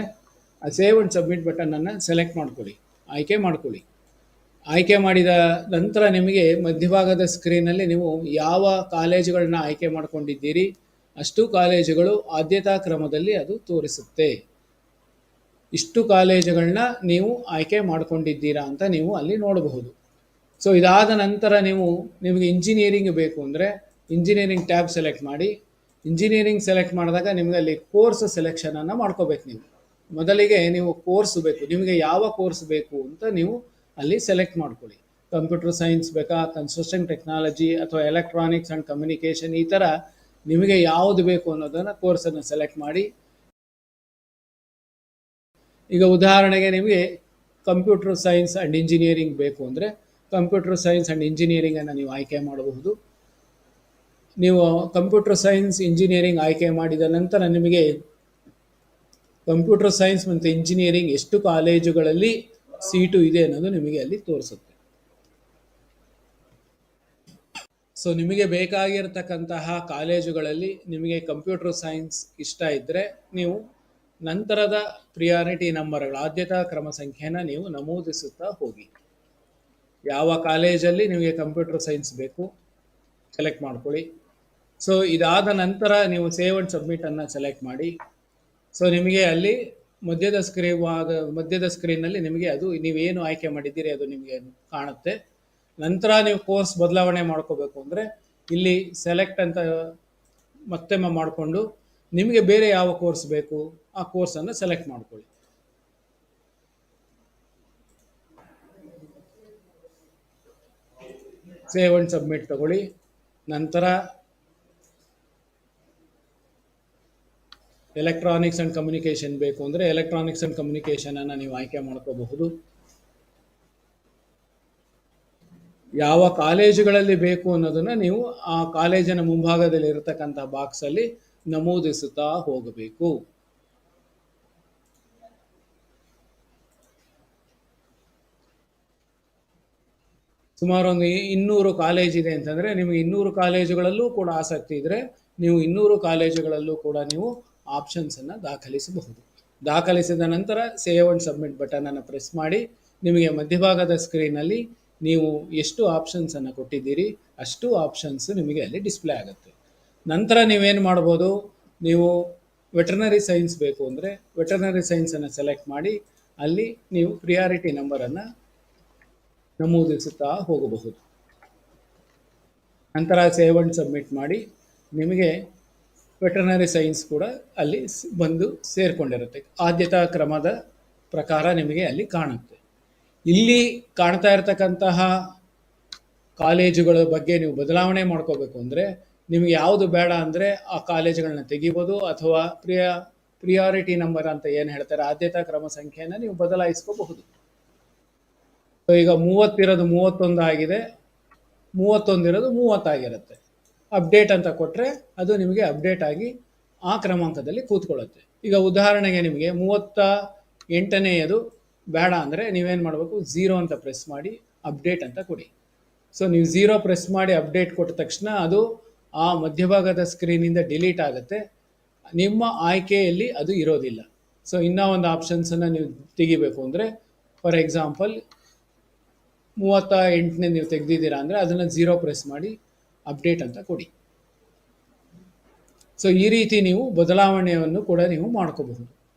ಆ ಸೇವ್ ಅಂಡ್ ಸಬ್ಮಿಟ್ ಬಟನನ್ನು ಸೆಲೆಕ್ಟ್ ಮಾಡ್ಕೊಳ್ಳಿ, ಆಯ್ಕೆ ಮಾಡ್ಕೊಳ್ಳಿ. ಆಯ್ಕೆ ಮಾಡಿದ ನಂತರ ನಿಮಗೆ ಮಧ್ಯಭಾಗದ ಸ್ಕ್ರೀನಲ್ಲಿ ನೀವು ಯಾವ ಕಾಲೇಜುಗಳನ್ನ ಆಯ್ಕೆ ಮಾಡ್ಕೊಂಡಿದ್ದೀರಿ ಅಷ್ಟು ಕಾಲೇಜುಗಳು ಆದ್ಯತಾ ಕ್ರಮದಲ್ಲಿ ಅದು ತೋರಿಸುತ್ತೆ. ಇಷ್ಟು ಕಾಲೇಜುಗಳನ್ನ ನೀವು ಆಯ್ಕೆ ಮಾಡ್ಕೊಂಡಿದ್ದೀರಾ ಅಂತ ನೀವು ಅಲ್ಲಿ ನೋಡಬಹುದು. ಸೊ ಇದಾದ ನಂತರ ನಿಮಗೆ ಇಂಜಿನಿಯರಿಂಗ್ ಬೇಕು ಅಂದರೆ ಇಂಜಿನಿಯರಿಂಗ್ ಟ್ಯಾಬ್ ಸೆಲೆಕ್ಟ್ ಮಾಡಿ. ಇಂಜಿನಿಯರಿಂಗ್ ಸೆಲೆಕ್ಟ್ ಮಾಡಿದಾಗ ನಿಮಗೆ ಅಲ್ಲಿ ಕೋರ್ಸ್ ಸೆಲೆಕ್ಷನನ್ನು ಮಾಡ್ಕೋಬೇಕು. ನೀವು ಮೊದಲಿಗೆ ನೀವು ಕೋರ್ಸ್ ಬೇಕು, ನಿಮಗೆ ಯಾವ ಕೋರ್ಸ್ ಬೇಕು ಅಂತ ನೀವು ಅಲ್ಲಿ ಸೆಲೆಕ್ಟ್ ಮಾಡ್ಕೊಳ್ಳಿ. ಕಂಪ್ಯೂಟರ್ ಸೈನ್ಸ್ ಬೇಕಾ, ಕನ್ಸ್ಟ್ರಕ್ಷನ್ ಟೆಕ್ನಾಲಜಿ ಅಥವಾ ಎಲೆಕ್ಟ್ರಾನಿಕ್ಸ್ ಆ್ಯಂಡ್ ಕಮ್ಯುನಿಕೇಷನ್, ಈ ಥರ ನಿಮಗೆ ಯಾವುದು ಬೇಕು ಅನ್ನೋದನ್ನು ಕೋರ್ಸನ್ನು ಸೆಲೆಕ್ಟ್ ಮಾಡಿ. ಈಗ ಉದಾಹರಣೆಗೆ ನಿಮಗೆ ಕಂಪ್ಯೂಟರ್ ಸೈನ್ಸ್ ಆ್ಯಂಡ್ ಇಂಜಿನಿಯರಿಂಗ್ ಬೇಕು ಅಂದರೆ ಕಂಪ್ಯೂಟರ್ ಸೈನ್ಸ್ ಆ್ಯಂಡ್ ಇಂಜಿನಿಯರಿಂಗನ್ನು ನೀವು ಆಯ್ಕೆ ಮಾಡಬಹುದು. ನೀವು ಕಂಪ್ಯೂಟರ್ ಸೈನ್ಸ್ ಇಂಜಿನಿಯರಿಂಗ್ ಆಯ್ಕೆ ಮಾಡಿದ ನಂತರ ನಿಮಗೆ ಕಂಪ್ಯೂಟರ್ ಸೈನ್ಸ್ ಮತ್ತು ಇಂಜಿನಿಯರಿಂಗ್ ಎಷ್ಟು ಕಾಲೇಜುಗಳಲ್ಲಿ ಸೀಟು ಇದೆ ಅನ್ನೋದು ನಿಮಗೆ ಅಲ್ಲಿ ತೋರಿಸುತ್ತೆ. ಸೊ ನಿಮಗೆ ಬೇಕಾಗಿರತಕ್ಕಂತಹ ಕಾಲೇಜುಗಳಲ್ಲಿ ನಿಮಗೆ ಕಂಪ್ಯೂಟರ್ ಸೈನ್ಸ್ ಇಷ್ಟ ಇದ್ದರೆ ನೀವು ನಂತರದ ಪ್ರಿಯಾರಿಟಿ ನಂಬರ್ಗಳ ಆದ್ಯತಾ ಕ್ರಮ ಸಂಖ್ಯೆನ ನೀವು ನಮೂದಿಸುತ್ತಾ ಹೋಗಿ. ಯಾವ ಕಾಲೇಜಲ್ಲಿ ನಿಮಗೆ ಕಂಪ್ಯೂಟರ್ ಸೈನ್ಸ್ ಬೇಕು ಸೆಲೆಕ್ಟ್ ಮಾಡ್ಕೊಳ್ಳಿ. ಸೊ ಇದಾದ ನಂತರ ನೀವು ಸೇವ್ ಅಂಡ್ ಸಬ್ಮಿಟನ್ನು ಸೆಲೆಕ್ಟ್ ಮಾಡಿ. ಸೊ ನಿಮಗೆ ಅಲ್ಲಿ ಮಧ್ಯದ ಸ್ಕ್ರೀನ್ನಲ್ಲಿ ನಿಮಗೆ ಅದು ನೀವೇನು ಆಯ್ಕೆ ಮಾಡಿದ್ದೀರಿ ಅದು ನಿಮಗೆ ಕಾಣುತ್ತೆ. ನಂತರ ನೀವು ಕೋರ್ಸ್ ಬದಲಾವಣೆ ಮಾಡ್ಕೋಬೇಕು ಅಂದರೆ ಇಲ್ಲಿ ಸೆಲೆಕ್ಟ್ ಅಂತ ಮತ್ತೆ ಮಾಡಿಕೊಂಡು ನಿಮಗೆ ಬೇರೆ ಯಾವ ಕೋರ್ಸ್ ಬೇಕು ಆ ಕೋರ್ಸನ್ನು ಸೆಲೆಕ್ಟ್ ಮಾಡ್ಕೊಳ್ಳಿ. ಸೇವ್ ಅಂಡ್ ಸಬ್ಮಿಟ್ ತಗೊಳ್ಳಿ. ನಂತರ ಎಲೆಕ್ಟ್ರಾನಿಕ್ಸ್ ಆ್ಯಂಡ್ ಕಮ್ಯುನಿಕೇಷನ್ ಬೇಕು ಅಂದರೆ ಎಲೆಕ್ಟ್ರಾನಿಕ್ಸ್ ಆ್ಯಂಡ್ ಕಮ್ಯುನಿಕೇಷನನ್ನು ನೀವು ಆಯ್ಕೆ ಮಾಡ್ಕೋಬಹುದು. ಯಾವ ಕಾಲೇಜುಗಳಲ್ಲಿ ಬೇಕು ಅನ್ನೋದನ್ನು ನೀವು ಆ ಕಾಲೇಜಿನ ಮುಂಭಾಗದಲ್ಲಿ ಇರತಕ್ಕಂಥ ಬಾಕ್ಸಲ್ಲಿ ನಮೂದಿಸುತ್ತಾ ಹೋಗಬೇಕು. ಸುಮಾರು ಒಂದು 200 ಕಾಲೇಜ್ ಇದೆ ಅಂತಂದರೆ ನಿಮಗೆ 200 ಕಾಲೇಜುಗಳಲ್ಲೂ ಕೂಡ ಆಸಕ್ತಿ ಇದ್ದರೆ ನೀವು 200 ಕಾಲೇಜುಗಳಲ್ಲೂ ಕೂಡ ನೀವು ಆಪ್ಷನ್ಸನ್ನು ದಾಖಲಿಸಬಹುದು. ದಾಖಲಿಸಿದ ನಂತರ ಸೇವ್ ಅಂಡ್ ಸಬ್ಮಿಟ್ ಬಟನನ್ನು ಪ್ರೆಸ್ ಮಾಡಿ ನಿಮಗೆ ಮಧ್ಯಭಾಗದ ಸ್ಕ್ರೀನಲ್ಲಿ ನೀವು ಎಷ್ಟು ಆಪ್ಷನ್ಸನ್ನು ಕೊಟ್ಟಿದ್ದೀರಿ ಅಷ್ಟು ಆಪ್ಷನ್ಸ್ ನಿಮಗೆ ಅಲ್ಲಿ ಡಿಸ್ಪ್ಲೇ ಆಗುತ್ತೆ. ನಂತರ ನೀವೇನು ಮಾಡ್ಬೋದು, ನೀವು ವೆಟರ್ನರಿ ಸೈನ್ಸ್ ಬೇಕು ಅಂದರೆ ವೆಟರ್ನರಿ ಸೈನ್ಸನ್ನು ಸೆಲೆಕ್ಟ್ ಮಾಡಿ ಅಲ್ಲಿ ನೀವು ಪ್ರಿಯಾರಿಟಿ ನಂಬರನ್ನು ನಮೂದಿಸುತ್ತಾ ಹೋಗಬಹುದು. ನಂತರ ಸೇವ್ ಅಂಡ್ ಸಬ್ಮಿಟ್ ಮಾಡಿ ನಿಮಗೆ ವೆಟರ್ನರಿ ಸೈನ್ಸ್ ಕೂಡ ಅಲ್ಲಿ ಬಂದು ಸೇರಿಕೊಂಡಿರುತ್ತೆ. ಆದ್ಯತಾ ಕ್ರಮದ ಪ್ರಕಾರ ನಿಮಗೆ ಅಲ್ಲಿ ಕಾಣುತ್ತೆ. ಇಲ್ಲಿ ಕಾಣ್ತಾ ಇರತಕ್ಕಂತಹ ಕಾಲೇಜುಗಳ ಬಗ್ಗೆ ನೀವು ಬದಲಾವಣೆ ಮಾಡ್ಕೋಬೇಕು ಅಂದರೆ ನಿಮಗೆ ಯಾವುದು ಬೇಡ ಅಂದರೆ ಆ ಕಾಲೇಜುಗಳನ್ನ ತೆಗಿಬೋದು, ಅಥವಾ ಪ್ರಿಯಾರಿಟಿ ನಂಬರ್ ಅಂತ ಏನು ಹೇಳ್ತಾರೆ ಆದ್ಯತಾ ಕ್ರಮ ಸಂಖ್ಯೆಯನ್ನು ನೀವು ಬದಲಾಯಿಸ್ಕೋಬಹುದು. ಈಗ 30 ಇರೋದು 31 ಆಗಿದೆ, 31 ಇರೋದು 30 ಆಗಿರುತ್ತೆ. ಅಪ್ಡೇಟ್ ಅಂತ ಕೊಟ್ಟರೆ ಅದು ನಿಮಗೆ ಅಪ್ಡೇಟ್ ಆಗಿ ಆ ಕ್ರಮಾಂಕದಲ್ಲಿ ಕೂತ್ಕೊಳ್ಳುತ್ತೆ. ಈಗ ಉದಾಹರಣೆಗೆ ನಿಮಗೆ 38ನೇದು ಬೇಡ ಅಂದರೆ ನೀವೇನು ಮಾಡಬೇಕು, 0 ಅಂತ ಪ್ರೆಸ್ ಮಾಡಿ ಅಪ್ಡೇಟ್ ಅಂತ ಕೊಡಿ. ಸೊ ನೀವು 0 ಪ್ರೆಸ್ ಮಾಡಿ ಅಪ್ಡೇಟ್ ಕೊಟ್ಟ ತಕ್ಷಣ ಅದು ಆ ಮಧ್ಯಭಾಗದ ಸ್ಕ್ರೀನಿಂದ ಡಿಲೀಟ್ ಆಗುತ್ತೆ, ನಿಮ್ಮ ಆಯ್ಕೆಯಲ್ಲಿ ಅದು ಇರೋದಿಲ್ಲ. ಸೊ ಇನ್ನೂ ಒಂದು ಆಪ್ಷನ್ಸನ್ನು ನೀವು ತೆಗಿಬೇಕು ಅಂದರೆ ಫಾರ್ ಎಕ್ಸಾಂಪಲ್ 38ನೇ ನೀವು ತೆಗೆದಿದ್ದೀರಾ ಅಂದರೆ ಅದನ್ನು 0 ಪ್ರೆಸ್ ಮಾಡಿ ಅಪ್ಡೇಟ್ ಅಂತ ಕೊಡಿ. ಸೊ ಈ ರೀತಿ ನೀವು ಬದಲಾವಣೆಯನ್ನು ಕೂಡ ನೀವು ಮಾಡ್ಕೋಬಹುದು.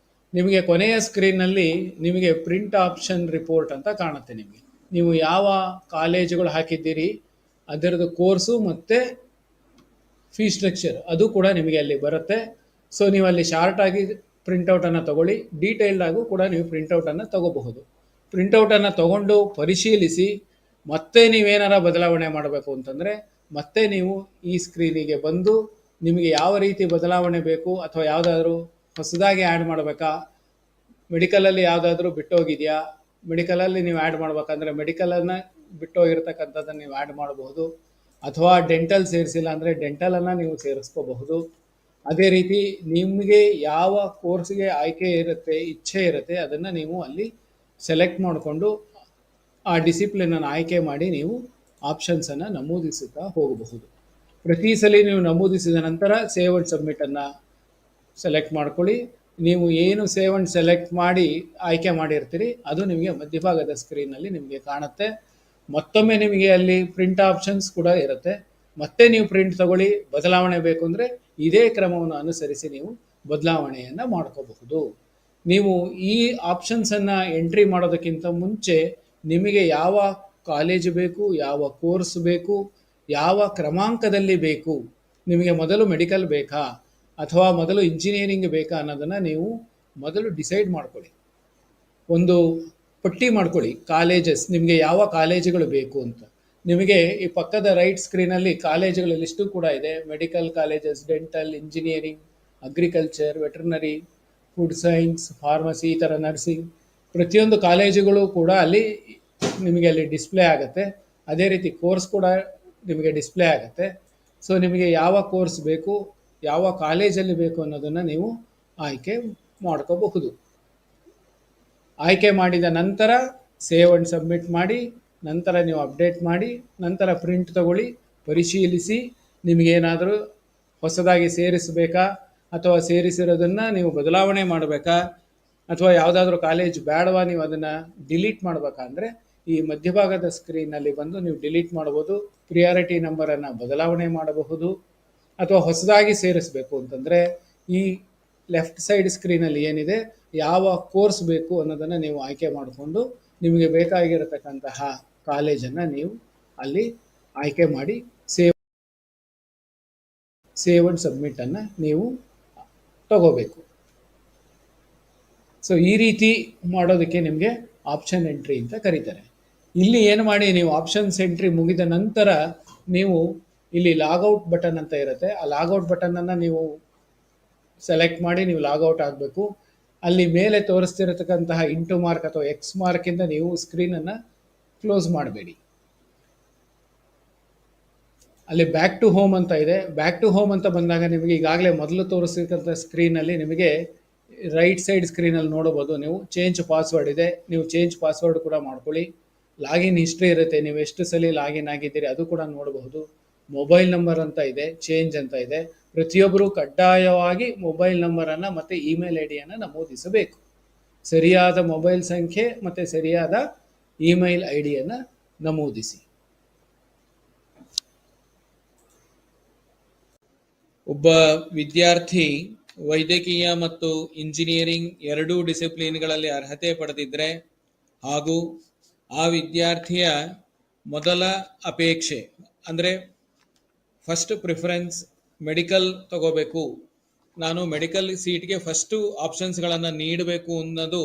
ನಿಮಗೆ ಕೊನೆಯ ಸ್ಕ್ರೀನ್ನಲ್ಲಿ ನಿಮಗೆ ಪ್ರಿಂಟ್ ಆಪ್ಷನ್ ರಿಪೋರ್ಟ್ ಅಂತ ಕಾಣುತ್ತೆ. ನೀವು ಯಾವ ಕಾಲೇಜುಗಳು ಹಾಕಿದ್ದೀರಿ ಅದರದ್ದು ಕೋರ್ಸು ಮತ್ತು ಫೀ ಸ್ಟ್ರಕ್ಚರ್ ಅದು ಕೂಡ ನಿಮಗೆ ಅಲ್ಲಿ ಬರುತ್ತೆ. ಸೊ ನೀವು ಅಲ್ಲಿ ಶಾರ್ಟಾಗಿ ಪ್ರಿಂಟೌಟನ್ನು ತಗೊಳ್ಳಿ, ಡೀಟೇಲ್ಡ್ ಆಗು ಕೂಡ ನೀವು ಪ್ರಿಂಟೌಟನ್ನು ತಗೋಬಹುದು. ಪ್ರಿಂಟೌಟನ್ನು ತಗೊಂಡು ಪರಿಶೀಲಿಸಿ ಮತ್ತೆ ನೀವೇನಾರ ಬದಲಾವಣೆ ಮಾಡಬೇಕು ಅಂತಂದರೆ ಮತ್ತೆ ನೀವು ಈ ಸ್ಕ್ರೀನಿಗೆ ಬಂದು ನಿಮಗೆ ಯಾವ ರೀತಿ ಬದಲಾವಣೆ ಬೇಕು ಅಥವಾ ಯಾವುದಾದ್ರೂ ಹೊಸದಾಗಿ ಆ್ಯಡ್ ಮಾಡಬೇಕಾ, ಮೆಡಿಕಲಲ್ಲಿ ಯಾವುದಾದ್ರೂ ಬಿಟ್ಟೋಗಿದೆಯಾ, ಮೆಡಿಕಲಲ್ಲಿ ನೀವು ಆ್ಯಡ್ ಮಾಡ್ಬೇಕಂದ್ರೆ ಮೆಡಿಕಲನ್ನು ಬಿಟ್ಟೋಗಿರ್ತಕ್ಕಂಥದ್ದನ್ನು ನೀವು ಆ್ಯಡ್ ಮಾಡಬಹುದು, ಅಥವಾ ಡೆಂಟಲ್ ಸೇರಿಸಿಲ್ಲ ಅಂದರೆ ಡೆಂಟಲನ್ನು ನೀವು ಸೇರಿಸ್ಕೋಬಹುದು. ಅದೇ ರೀತಿ ನಿಮಗೆ ಯಾವ ಕೋರ್ಸ್ಗೆ ಆಯ್ಕೆ ಇರುತ್ತೆ, ಇಚ್ಛೆ ಇರುತ್ತೆ, ಅದನ್ನು ನೀವು ಅಲ್ಲಿ ಸೆಲೆಕ್ಟ್ ಮಾಡಿಕೊಂಡು ಆ ಡಿಸಿಪ್ಲಿನನ್ನು ಆಯ್ಕೆ ಮಾಡಿ ನೀವು ಆಪ್ಷನ್ಸನ್ನು ನಮೂದಿಸುತ್ತಾ ಹೋಗಬಹುದು. ಪ್ರತಿ ಸಲ ನೀವು ನಮೂದಿಸಿದ ನಂತರ ಸೇವ್ ಅಂಡ್ ಸಬ್ಮಿಟನ್ನು ಸೆಲೆಕ್ಟ್ ಮಾಡ್ಕೊಳ್ಳಿ. ನೀವು ಏನು ಸೇವ್ ಅಂಡ್ ಸೆಲೆಕ್ಟ್ ಮಾಡಿ ಆಯ್ಕೆ ಮಾಡಿರ್ತೀರಿ ಅದು ನಿಮಗೆ ಮಧ್ಯಭಾಗದ ಸ್ಕ್ರೀನಲ್ಲಿ ನಿಮಗೆ ಕಾಣುತ್ತೆ. ಮತ್ತೊಮ್ಮೆ ನಿಮಗೆ ಅಲ್ಲಿ ಪ್ರಿಂಟ್ ಆಪ್ಷನ್ಸ್ ಕೂಡ ಇರುತ್ತೆ. ಮತ್ತೆ ನೀವು ಪ್ರಿಂಟ್ ತಗೊಳ್ಳಿ, ಬದಲಾವಣೆ ಬೇಕು ಅಂದರೆ ಇದೇ ಕ್ರಮವನ್ನು ಅನುಸರಿಸಿ ನೀವು ಬದಲಾವಣೆಯನ್ನು ಮಾಡ್ಕೋಬಹುದು. ನೀವು ಈ ಆಪ್ಷನ್ಸನ್ನು ಎಂಟ್ರಿ ಮಾಡೋದಕ್ಕಿಂತ ಮುಂಚೆ ನಿಮಗೆ ಯಾವ ಕಾಲೇಜು ಬೇಕು, ಯಾವ ಕೋರ್ಸ್ ಬೇಕು, ಯಾವ ಕ್ರಮಾಂಕದಲ್ಲಿ ಬೇಕು, ನಿಮಗೆ ಮೊದಲು ಮೆಡಿಕಲ್ ಬೇಕಾ ಅಥವಾ ಮೊದಲು ಇಂಜಿನಿಯರಿಂಗ್ ಬೇಕಾ ಅನ್ನೋದನ್ನು ನೀವು ಮೊದಲು ಡಿಸೈಡ್ ಮಾಡ್ಕೊಳ್ಳಿ. ಒಂದು ಪಟ್ಟಿ ಮಾಡ್ಕೊಳ್ಳಿ, ಕಾಲೇಜಸ್ ನಿಮಗೆ ಯಾವ ಕಾಲೇಜುಗಳು ಬೇಕು ಅಂತ. ನಿಮಗೆ ಈ ಪಕ್ಕದ ರೈಟ್ ಸ್ಕ್ರೀನಲ್ಲಿ ಕಾಲೇಜುಗಳ ಲಿಸ್ಟು ಕೂಡ ಇದೆ. Medical colleges, dental, engineering, agriculture, veterinary, food science, pharmacy, ಈ ಥರ ನರ್ಸಿಂಗ್, ಪ್ರತಿಯೊಂದು ಕಾಲೇಜುಗಳು ಕೂಡ ಅಲ್ಲಿ ನಿಮಗೆ ಅಲ್ಲಿ ಡಿಸ್ಪ್ಲೇ ಆಗುತ್ತೆ. ಅದೇ ರೀತಿ ಕೋರ್ಸ್ ಕೂಡ ನಿಮಗೆ ಡಿಸ್ಪ್ಲೇ ಆಗುತ್ತೆ. ಸೊ ನಿಮಗೆ ಯಾವ ಕೋರ್ಸ್ ಬೇಕು, ಯಾವ ಕಾಲೇಜಲ್ಲಿ ಬೇಕು ಅನ್ನೋದನ್ನು ನೀವು ಆಯ್ಕೆ ಮಾಡ್ಕೋಬಹುದು. ಆಯ್ಕೆ ಮಾಡಿದ ನಂತರ ಸೇವ್ ಅಂಡ್ ಸಬ್ಮಿಟ್ ಮಾಡಿ, ನಂತರ ನೀವು ಅಪ್ಡೇಟ್ ಮಾಡಿ, ನಂತರ ಪ್ರಿಂಟ್ ತಗೊಳ್ಳಿ, ಪರಿಶೀಲಿಸಿ ನಿಮಗೇನಾದರೂ ಹೊಸದಾಗಿ ಸೇರಿಸಬೇಕಾ ಅಥವಾ ಸೇರಿಸಿರೋದನ್ನು ನೀವು ಬದಲಾವಣೆ ಮಾಡಬೇಕಾ ಅಥವಾ ಯಾವುದಾದ್ರೂ ಕಾಲೇಜ್ ಬೇಡವಾ, ನೀವು ಅದನ್ನು ಡಿಲೀಟ್ ಮಾಡಬೇಕಾ ಅಂದರೆ ಈ ಮಧ್ಯಭಾಗದ ಸ್ಕ್ರೀನಲ್ಲಿ ಬಂದು ನೀವು ಡಿಲೀಟ್ ಮಾಡ್ಬೋದು. ಪ್ರಿಯಾರಿಟಿ ನಂಬರನ್ನು ಬದಲಾವಣೆ ಮಾಡಬಹುದು. ಅಥವಾ ಹೊಸದಾಗಿ ಸೇರಿಸಬೇಕು ಅಂತಂದರೆ ಈ ಲೆಫ್ಟ್ ಸೈಡ್ ಸ್ಕ್ರೀನಲ್ಲಿ ಏನಿದೆ ಯಾವ ಕೋರ್ಸ್ ಬೇಕು ಅನ್ನೋದನ್ನು ನೀವು ಆಯ್ಕೆ ಮಾಡಿಕೊಂಡು ನಿಮಗೆ ಬೇಕಾಗಿರತಕ್ಕಂತಹ ಕಾಲೇಜನ್ನು ನೀವು ಅಲ್ಲಿ ಆಯ್ಕೆ ಮಾಡಿ ಸೇವ್ ಅಂಡ್ ಸಬ್ಮಿಟನ್ನು ನೀವು ತಗೋಬೇಕು. ಸೊ ಈ ರೀತಿ ಮಾಡೋದಕ್ಕೆ ನಿಮಗೆ ಆಪ್ಷನ್ ಎಂಟ್ರಿ ಅಂತ ಕರೀತಾರೆ. ಇಲ್ಲಿ ಏನು ಮಾಡಿ, ನೀವು ಆಪ್ಷನ್ಸ್ ಎಂಟ್ರಿ ಮುಗಿದ ನಂತರ ನೀವು ಇಲ್ಲಿ ಲಾಗೌಟ್ ಬಟನ್ ಅಂತ ಇರುತ್ತೆ. ಆ ಲಾಗೌಟ್ ಬಟನನ್ನು ನೀವು ಸೆಲೆಕ್ಟ್ ಮಾಡಿ ನೀವು ಲಾಗೌಟ್ ಆಗಬೇಕು. ಅಲ್ಲಿ ಮೇಲೆ ತೋರಿಸ್ತಿರತಕ್ಕಂತಹ ಇಂಟು ಮಾರ್ಕ್ ಅಥವಾ ಎಕ್ಸ್ ಮಾರ್ಕಿಂದ ನೀವು ಸ್ಕ್ರೀನನ್ನು ಕ್ಲೋಸ್ ಮಾಡಬೇಡಿ. ಅಲ್ಲಿ ಬ್ಯಾಕ್ ಟು ಹೋಮ್ ಅಂತ ಇದೆ. ಬ್ಯಾಕ್ ಟು ಹೋಮ್ ಅಂತ ಬಂದಾಗ ನಿಮಗೆ ಈಗಾಗಲೇ ಮೊದಲು ತೋರಿಸಿರ್ತಕ್ಕಂಥ ಸ್ಕ್ರೀನಲ್ಲಿ ನಿಮಗೆ ರೈಟ್ ಸೈಡ್ ಸ್ಕ್ರೀನಲ್ಲಿ ನೋಡಬಹುದು. ನೀವು ಚೇಂಜ್ ಪಾಸ್ವರ್ಡ್ ಇದೆ, ನೀವು ಚೇಂಜ್ ಪಾಸ್ವರ್ಡ್ ಕೂಡ ಮಾಡ್ಕೊಳ್ಳಿ. ಲಾಗಿನ್ ಹಿಸ್ಟ್ರಿ ಇರುತ್ತೆ, ನೀವು ಎಷ್ಟು ಸಲ ಲಾಗಿನ್ ಆಗಿದ್ದೀರಿ ಅದು ಕೂಡ ನೋಡಬಹುದು. ಮೊಬೈಲ್ ನಂಬರ್ ಅಂತ ಇದೆ, ಚೇಂಜ್ ಅಂತ ಇದೆ. ಪ್ರತಿಯೊಬ್ಬರು ಕಡ್ಡಾಯವಾಗಿ ಮೊಬೈಲ್ ನಂಬರನ್ನು ಮತ್ತು ಇಮೇಲ್ ಐ ಡಿಯನ್ನು ನಮೂದಿಸಬೇಕು. ಸರಿಯಾದ ಮೊಬೈಲ್ ಸಂಖ್ಯೆ ಮತ್ತು ಸರಿಯಾದ ಇಮೇಲ್ ಐ ಡಿಯನ್ನು ನಮೂದಿಸಿ. ಒಬ್ಬ ವಿದ್ಯಾರ್ಥಿ ವೈದ್ಯಕೀಯ ಮತ್ತು ಇಂಜಿನಿಯರಿಂಗ್ ಎರಡೂ ಡಿಸಿಪ್ಲಿನ್ಗಳಲ್ಲಿ ಅರ್ಹತೆ ಪಡೆದಿದ್ದರೆ ಹಾಗೂ ಆ ವಿದ್ಯಾರ್ಥಿಯ ಮೊದಲ ಅಪೇಕ್ಷೆ ಅಂದರೆ ಫಸ್ಟ್ ಪ್ರಿಫರೆನ್ಸ್ ಮೆಡಿಕಲ್ ತಗೋಬೇಕು, ನಾನು ಮೆಡಿಕಲ್ ಸೀಟ್ಗೆ ಫಸ್ಟು ಆಪ್ಷನ್ಸ್ಗಳನ್ನು ನೀಡಬೇಕು ಅನ್ನೋದು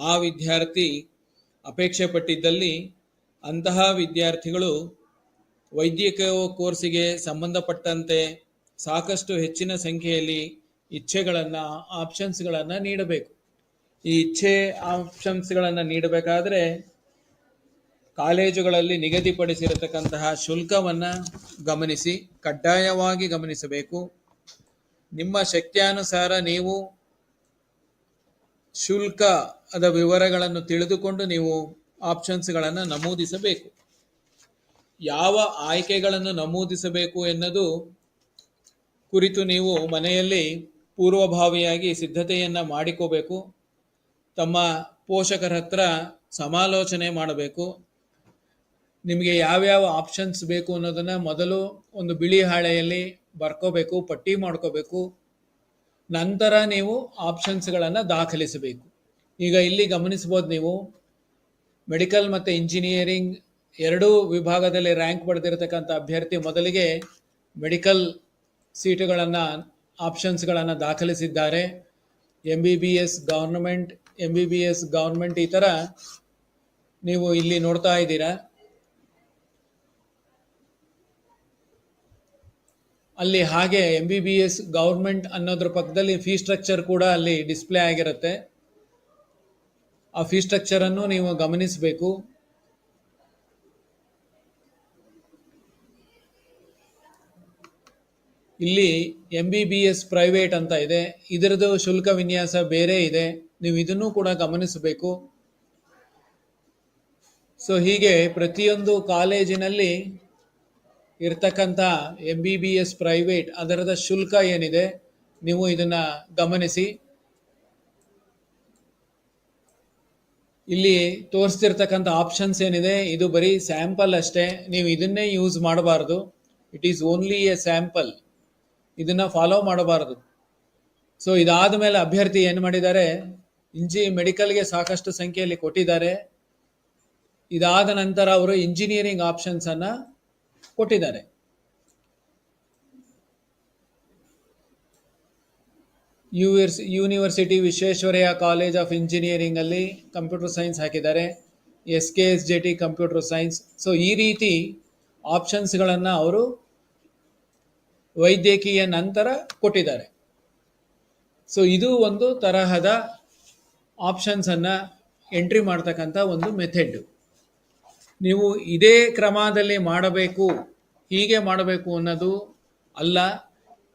ಆ ವಿದ್ಯಾರ್ಥಿ ಅಪೇಕ್ಷೆ ಪಟ್ಟಿದ್ದಲ್ಲಿ ಅಂತಹ ವಿದ್ಯಾರ್ಥಿಗಳು ವೈದ್ಯಕೀಯ ಕೋರ್ಸಿಗೆ ಸಂಬಂಧಪಟ್ಟಂತೆ ಸಾಕಷ್ಟು ಹೆಚ್ಚಿನ ಸಂಖ್ಯೆಯಲ್ಲಿ ಇಚ್ಛೆಗಳನ್ನು, ಆಪ್ಷನ್ಸ್ಗಳನ್ನು ನೀಡಬೇಕು. ಈ ಇಚ್ಛೆ ಆಪ್ಷನ್ಸ್ಗಳನ್ನು ನೀಡಬೇಕಾದ್ರೆ ಕಾಲೇಜುಗಳಲ್ಲಿ ನಿಗದಿಪಡಿಸಿರತಕ್ಕಂತಹ ಶುಲ್ಕವನ್ನು ಗಮನಿಸಿ, ಕಡ್ಡಾಯವಾಗಿ ಗಮನಿಸಬೇಕು. ನಿಮ್ಮ ಶಕ್ತ್ಯಾನುಸಾರ ನೀವು ಶುಲ್ಕದ ವಿವರಗಳನ್ನು ತಿಳಿದುಕೊಂಡು ನೀವು ಆಪ್ಷನ್ಸ್ಗಳನ್ನು ನಮೂದಿಸಬೇಕು. ಯಾವ ಆಯ್ಕೆಗಳನ್ನು ನಮೂದಿಸಬೇಕು ಎನ್ನುವುದು ಕುರಿತು ನೀವು ಮನೆಯಲ್ಲಿ ಪೂರ್ವಭಾವಿಯಾಗಿ ಸಿದ್ಧತೆಯನ್ನು ಮಾಡಿಕೋಬೇಕು. ತಮ್ಮ ಪೋಷಕರ ಹತ್ರ ಸಮಾಲೋಚನೆ ಮಾಡಬೇಕು. ನಿಮಗೆ ಯಾವ್ಯಾವ ಆಪ್ಷನ್ಸ್ ಬೇಕು ಅನ್ನೋದನ್ನು ಮೊದಲು ಒಂದು ಬಿಳಿ ಹಾಳೆಯಲ್ಲಿ ಬರ್ಕೋಬೇಕು, ಪಟ್ಟಿ ಮಾಡ್ಕೋಬೇಕು. ನಂತರ ನೀವು ಆಪ್ಷನ್ಸ್ಗಳನ್ನು ದಾಖಲಿಸಬೇಕು. ಈಗ ಇಲ್ಲಿ ಗಮನಿಸ್ಬೋದು ನೀವು, ಮೆಡಿಕಲ್ ಮತ್ತು ಇಂಜಿನಿಯರಿಂಗ್ ಎರಡೂ ವಿಭಾಗದಲ್ಲಿ ರ್ಯಾಂಕ್ ಪಡೆದಿರತಕ್ಕಂಥ ಅಭ್ಯರ್ಥಿ ಮೊದಲಿಗೆ ಮೆಡಿಕಲ್ ಸೀಟುಗಳನ್ನು ಆಪ್ಷನ್ಸ್ಗಳನ್ನು ದಾಖಲಿಸಿದ್ದಾರೆ. MBBS ಗೌರ್ಮೆಂಟ್ ಈ ಥರ ನೀವು ಇಲ್ಲಿ ನೋಡ್ತಾ ಇದ್ದೀರಾ. ಅಲ್ಲಿ ಹಾಗೆ MBBS ಗೌರ್ಮೆಂಟ್ ಅನ್ನೋದ್ರ ಪಕ್ಕದಲ್ಲಿ ಫೀ ಸ್ಟ್ರಕ್ಚರ್ ಕೂಡ ಅಲ್ಲಿ ಡಿಸ್ಪ್ಲೇ ಆಗಿರುತ್ತೆ. ಆ ಫೀ ಸ್ಟ್ರಕ್ಚರನ್ನು ನೀವು ಗಮನಿಸಬೇಕು. ಇಲ್ಲಿ MBBS ಪ್ರೈವೇಟ್ ಅಂತ ಇದೆ, ಇದರದ್ದು ಶುಲ್ಕ ವಿನ್ಯಾಸ ಬೇರೆ ಇದೆ, ನೀವು ಇದನ್ನು ಕೂಡ ಗಮನಿಸಬೇಕು. ಸೊ ಹೀಗೆ ಪ್ರತಿಯೊಂದು ಕಾಲೇಜಿನಲ್ಲಿ ಇರ್ತಕ್ಕಂಥ MBBS ಪ್ರೈವೇಟ್ ಅದರದ ಶುಲ್ಕ ಏನಿದೆ ನೀವು ಇದನ್ನ ಗಮನಿಸಿ. ಇಲ್ಲಿ ತೋರಿಸ್ತಿರ್ತಕ್ಕಂಥ ಆಪ್ಷನ್ಸ್ ಏನಿದೆ ಇದು ಬರೀ ಸ್ಯಾಂಪಲ್ ಅಷ್ಟೇ, ನೀವು ಇದನ್ನೇ ಯೂಸ್ ಮಾಡಬಾರ್ದು. It is only A sample, ಇದನ್ನ ಫಾಲೋ ಮಾಡಬಾರದು. ಸೊ ಇದಾದ ಮೇಲೆ ಅಭ್ಯರ್ಥಿ ಏನು ಮಾಡಿದ್ದಾರೆ, ಮೆಡಿಕಲ್ಗೆ ಸಾಕಷ್ಟು ಸಂಖ್ಯೆಯಲ್ಲಿ ಕೊಟ್ಟಿದ್ದಾರೆ. ಇದಾದ ನಂತರ ಅವರು ಇಂಜಿನಿಯರಿಂಗ್ ಆಪ್ಷನ್ಸ್ ಅನ್ನ ಕೊಟ್ಟಿದ್ದಾರೆ. University Visvesvaraya college of engineering ಅಲ್ಲಿ ಕಂಪ್ಯೂಟರ್ ಸೈನ್ಸ್ ಹಾಕಿದ್ದಾರೆ, SKSJT ಕಂಪ್ಯೂಟರ್ ಸೈನ್ಸ್. ಸೊ ಈ ರೀತಿ ಆಪ್ಷನ್ಸ್ಗಳನ್ನು ಅವರು ವೈದ್ಯಕೀಯ ನಂತರ ಕೊಟ್ಟಿದ್ದಾರೆ. ಸೊ ಇದು ಒಂದು ತರಹದ ಆಪ್ಷನ್ಸ್ ಅನ್ನ ಎಂಟ್ರಿ ಮಾಡ್ತಕ್ಕಂಥ ಒಂದು ಮೆಥಡ್. ನೀವು ಇದೇ ಕ್ರಮದಲ್ಲಿ ಮಾಡಬೇಕು, ಹೀಗೆ ಮಾಡಬೇಕು ಅನ್ನೋದು ಅಲ್ಲ.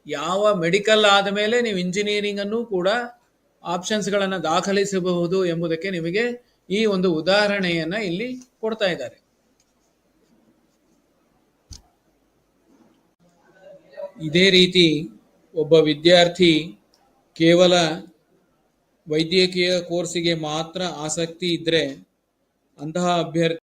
ಯಾವ ಮೆಡಿಕಲ್ ಆದ ಮೇಲೆ ನೀವು ಇಂಜಿನಿಯರಿಂಗ್ ಅನ್ನು ಕೂಡ ಆಪ್ಷನ್ಸ್ಗಳನ್ನು ದಾಖಲಿಸಬಹುದು ಎಂಬುದಕ್ಕೆ ನಿಮಗೆ ಈ ಒಂದು ಉದಾಹರಣೆಯನ್ನ ಇಲ್ಲಿ ಕೊಡ್ತಾ ಇದ್ದಾರೆ. ಇದೇ ರೀತಿ ಒಬ್ಬ ವಿದ್ಯಾರ್ಥಿ ಕೇವಲ ವೈದ್ಯಕೀಯ ಕೋರ್ಸಿಗೆ ಮಾತ್ರ ಆಸಕ್ತಿ ಇದ್ದರೆ ಅಂತಹ ಅಭ್ಯರ್ಥಿ